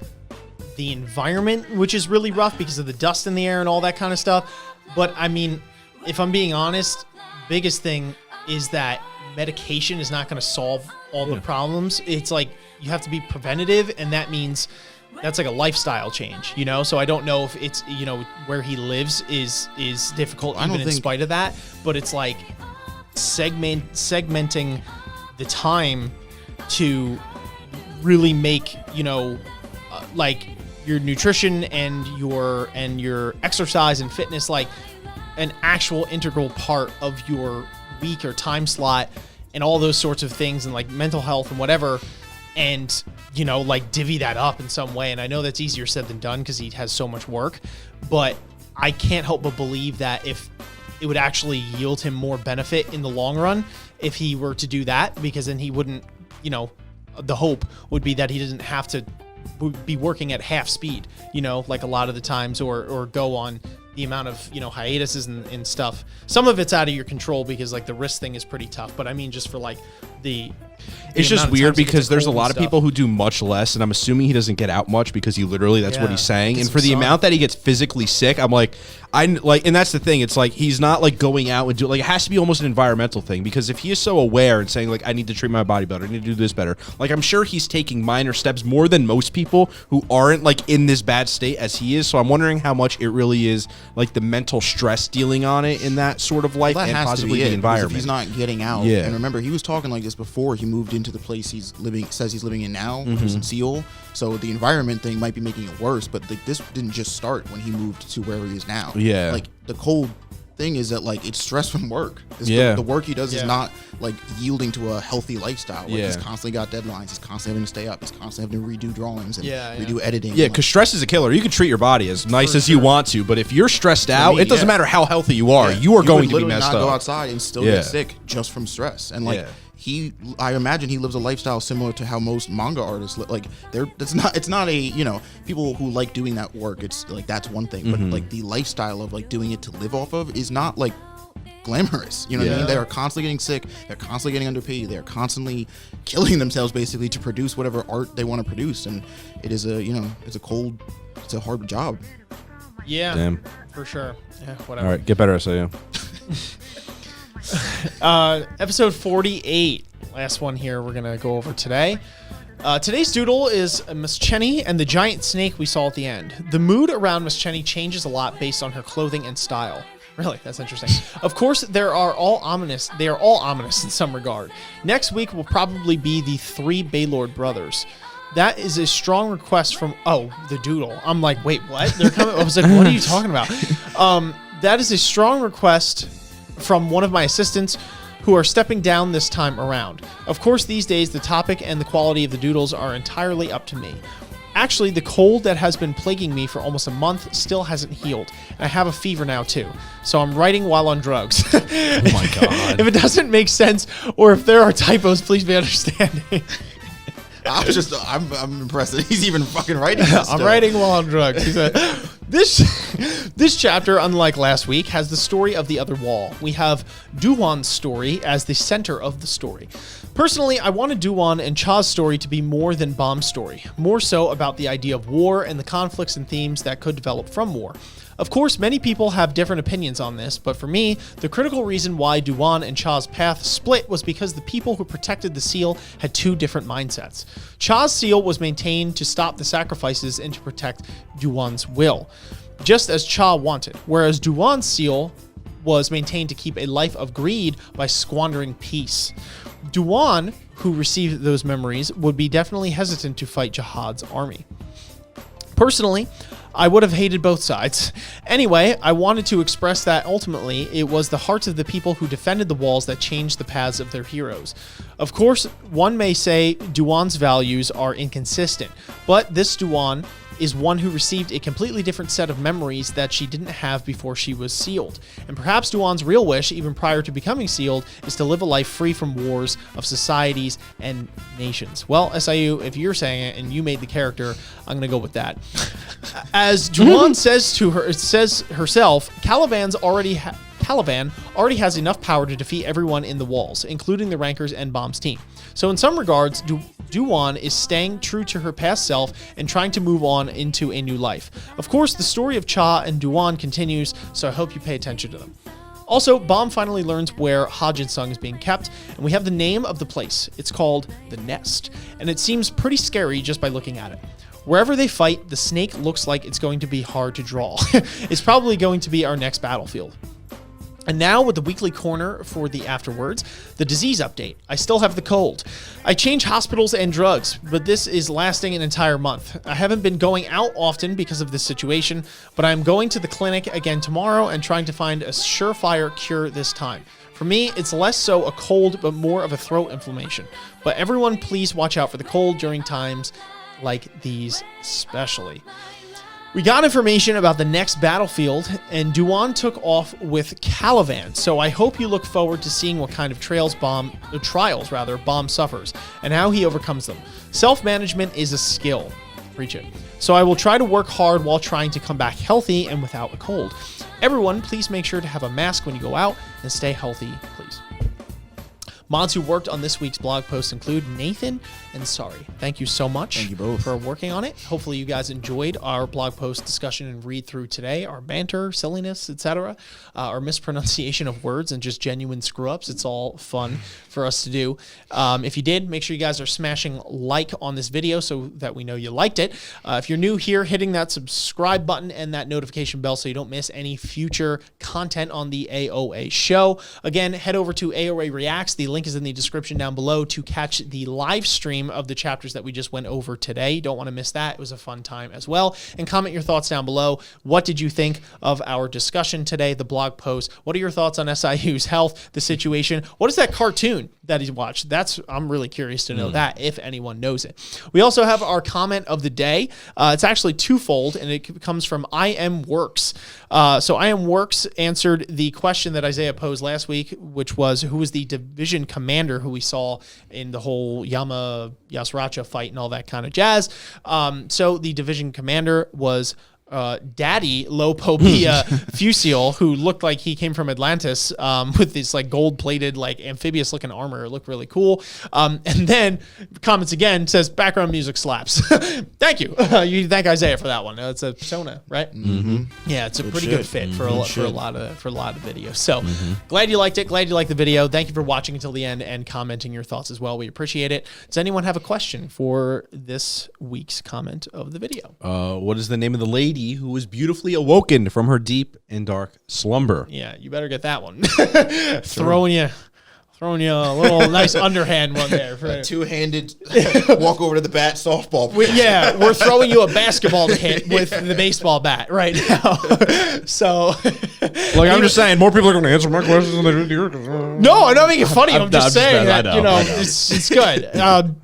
the environment, which is really rough because of the dust in the air and all that kind of stuff. But, I mean, if I'm being honest, biggest thing is that medication is not going to solve all the problems. It's like you have to be preventative, and that means that's like a lifestyle change, you know? So I don't know if it's, you know, where he lives is difficult even in spite of that, but it's like segmenting the time to really make, you know, like your nutrition and your exercise and fitness like an actual integral part of your week or time slot and all those sorts of things, and like mental health and whatever, and, you know, like divvy that up in some way. And I know that's easier said than done because he has so much work, but I can't help but believe that if it would actually yield him more benefit in the long run if he were to do that, because then he wouldn't, you know, the hope would be that he doesn't have to be working at half speed, you know, like a lot of the times, or go on the amount of, you know, hiatuses and stuff. Some of it's out of your control because like the wrist thing is pretty tough, but I mean, just for like it's just weird because there's a lot of people who do much less, and I'm assuming he doesn't get out much because he literally, that's what he's saying. And for the amount that he gets physically sick, I'm like, and that's the thing. It's like, he's not like going out and do, like, it has to be almost an environmental thing, because if he is so aware and saying like, I need to treat my body better, I need to do this better, like, I'm sure he's taking minor steps more than most people who aren't like in this bad state as he is. So I'm wondering how much it really is like the mental stress dealing on it in that sort of life, and possibly the environment. If he's not getting out, and remember, he was talking like this before he moved into the place he's living in now, which is in Seoul. So the environment thing might be making it worse, but like this didn't just start when he moved to where he is now. Yeah, like the cold thing is that like it's stress from work. The work he does is not like yielding to a healthy lifestyle. Like, he's constantly got deadlines. He's constantly having to stay up. He's constantly having to redo drawings and redo editing. Yeah, because stress is a killer. You can treat your body as nice as you want to, but if you're stressed out, it doesn't matter how healthy you are. You are going to be messed up. Not go outside and still get sick just from stress. And like I imagine he lives a lifestyle similar to how most manga artists live. Like it's not a, you know, people who like doing that work, it's like that's one thing, but like the lifestyle of like doing it to live off of is not like glamorous. You know what I mean? They are constantly getting sick. They're constantly getting underpaid. They're constantly killing themselves basically to produce whatever art they want to produce. And it is it's a hard job. Yeah, Damn. for sure. Yeah, whatever. All right, get better, SIU. Episode 48, last one here we're going to go over today. Today's doodle is Miss Cheney and the giant snake we saw at the end. The mood around Miss Cheney changes a lot based on her clothing and style. Really, that's interesting. Of course, they are all ominous in some regard. Next week will probably be the 3 Baylord brothers. That is a strong request from, the doodle. I'm like, wait, what? They're coming. I was like, what are you talking about? That is a strong request from one of my assistants who are stepping down this time around. Of course, these days, the topic and the quality of the doodles are entirely up to me. Actually, the cold that has been plaguing me for almost a month still hasn't healed. I have a fever now, too. So I'm writing while on drugs. Oh, my God. If it doesn't make sense or if there are typos, please be understanding. I'm impressed that he's even fucking writing this. I'm writing while on drugs. He said, this chapter, unlike last week, has the story of the other wall. We have Duwan's story as the center of the story. Personally, I wanted Duwan and Cha's story to be more than Bomb's story, more so about the idea of war and the conflicts and themes that could develop from war. Of course, many people have different opinions on this, but for me, the critical reason why Duwan and Cha's path split was because the people who protected the seal had 2 different mindsets. Cha's seal was maintained to stop the sacrifices and to protect Duwan's will, just as Cha wanted, whereas Duwan's seal was maintained to keep a life of greed by squandering peace. Duwan, who received those memories, would be definitely hesitant to fight Jihad's army. Personally, I would have hated both sides. Anyway, I wanted to express that ultimately it was the hearts of the people who defended the walls that changed the paths of their heroes. Of course, one may say Duwan's values are inconsistent, but this Duwan is one who received a completely different set of memories that she didn't have before she was sealed. And perhaps Duwan's real wish, even prior to becoming sealed, is to live a life free from wars of societies and nations. Well, SIU, if you're saying it and you made the character, I'm going to go with that. As Duwan says herself, Caliban already has enough power to defeat everyone in the walls, including the Rankers and Bomb's team. So in some regards, Duwan is staying true to her past self and trying to move on into a new life. Of course, the story of Cha and Duwan continues, so I hope you pay attention to them. Also, Bomb finally learns where Hajinsung is being kept, and we have the name of the place. It's called The Nest, and it seems pretty scary just by looking at it. Wherever they fight, the snake looks like it's going to be hard to draw. It's probably going to be our next battlefield. And now with the weekly corner for the afterwards, the disease update. I still have the cold. I change hospitals and drugs, but this is lasting an entire month. I haven't been going out often because of this situation, but I'm going to the clinic again tomorrow and trying to find a surefire cure this time. For me, it's less so a cold, but more of a throat inflammation. But everyone please watch out for the cold during times like these especially. We got information about the next battlefield, and Duwan took off with Caliban, so I hope you look forward to seeing what kind of trials Bomb suffers, and how he overcomes them. Self-management is a skill. Preach it. So I will try to work hard while trying to come back healthy and without a cold. Everyone, please make sure to have a mask when you go out, and stay healthy, please. Mods who worked on this week's blog post include Nathan and Sari. Thank you so much. Thank you both for working on it. Hopefully you guys enjoyed our blog post discussion and read through today, our banter, silliness, etc., our mispronunciation of words and just genuine screw ups. It's all fun for us to do. If you did, make sure you guys are smashing like on this video so that we know you liked it. If you're new here, hitting that subscribe button and that notification bell so you don't miss any future content on the AOA show. Again, head over to AOA Reacts. The link is in the description down below to catch the live stream of the chapters that we just went over today. You don't want to miss that. It was a fun time as well. And comment your thoughts down below. What did you think of our discussion today, the blog post? What are your thoughts on SIU's health, the situation? What is that cartoon that he watched? I'm really curious to know that, if anyone knows it. We also have our comment of the day. It's actually twofold, and it comes from I Am Works. So I Am Works answered the question that Isaiah posed last week, which was who was the division commander who we saw in the whole Yasracha fight and all that kind of jazz. So the division commander was daddy Lopopia Fusil, who looked like he came from Atlantis, with this like gold-plated, like amphibious looking armor. It looked really cool. And then comments again, says background music slaps. Thank you. You thank Isaiah for that one. It's a Persona, right? Mm-hmm. Yeah, it's a pretty good fit for a lot of videos. So glad you liked it. Glad you liked the video. Thank you for watching until the end and commenting your thoughts as well. We appreciate it. Does anyone have a question for this week's comment of the video? What is the name of the lady who was beautifully awoken from her deep and dark slumber? Yeah, you better get that one. Throwing you a little nice underhand one there. For Two-handed walk over to the bat softball. We're throwing you a basketball to hit with the baseball bat right now. So, like, I'm just saying, more people are going to answer my questions than they do yours. No, I'm not making it funny. I'm just saying that, I know. it's good.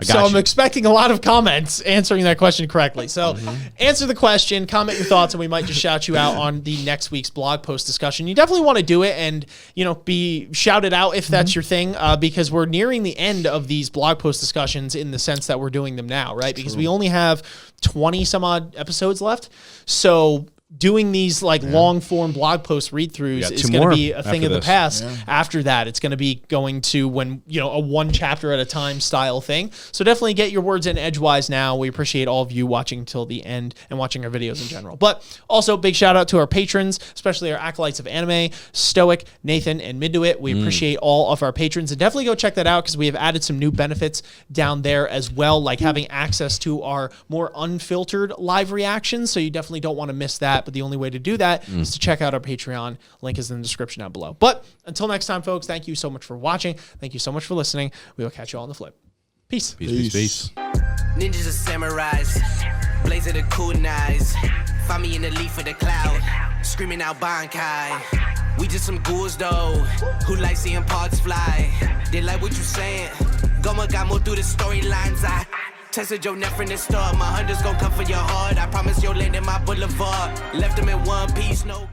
So I'm expecting a lot of comments answering that question correctly. So answer the question, comment your thoughts, and we might just shout you out on the next week's blog post discussion. You definitely want to do it and, be shouted out if that's your thing. Because we're nearing the end of these blog post discussions in the sense that we're doing them now, right? Because we only have 20 some odd episodes left. So doing these like long form blog post read throughs is going to be a thing of the past. After that, it's going to be going to when, a one chapter at a time style thing. So definitely get your words in edgewise now. We appreciate all of you watching till the end and watching our videos in general. But also big shout out to our patrons, especially our acolytes of anime, Stoic, Nathan, and Midwit. We appreciate all of our patrons, and definitely go check that out because we have added some new benefits down there as well, like having access to our more unfiltered live reactions. So you definitely don't want to miss that. But the only way to do that is to check out our Patreon. Link is in the description down below. But until next time, folks, thank you so much for watching. Thank you so much for listening. We will catch you all on the flip. Peace. Peace. Ninjas are samurais, blazing the kunais. Find me in the leaf of the cloud, screaming out Bankai. We just some ghouls though, who like seeing parts fly. They like what you saying, Goma got more through the storylines. I tested your neck from the start. My hunters gon' come for your heart. I promise you'll land in my boulevard. Left them in one piece, no.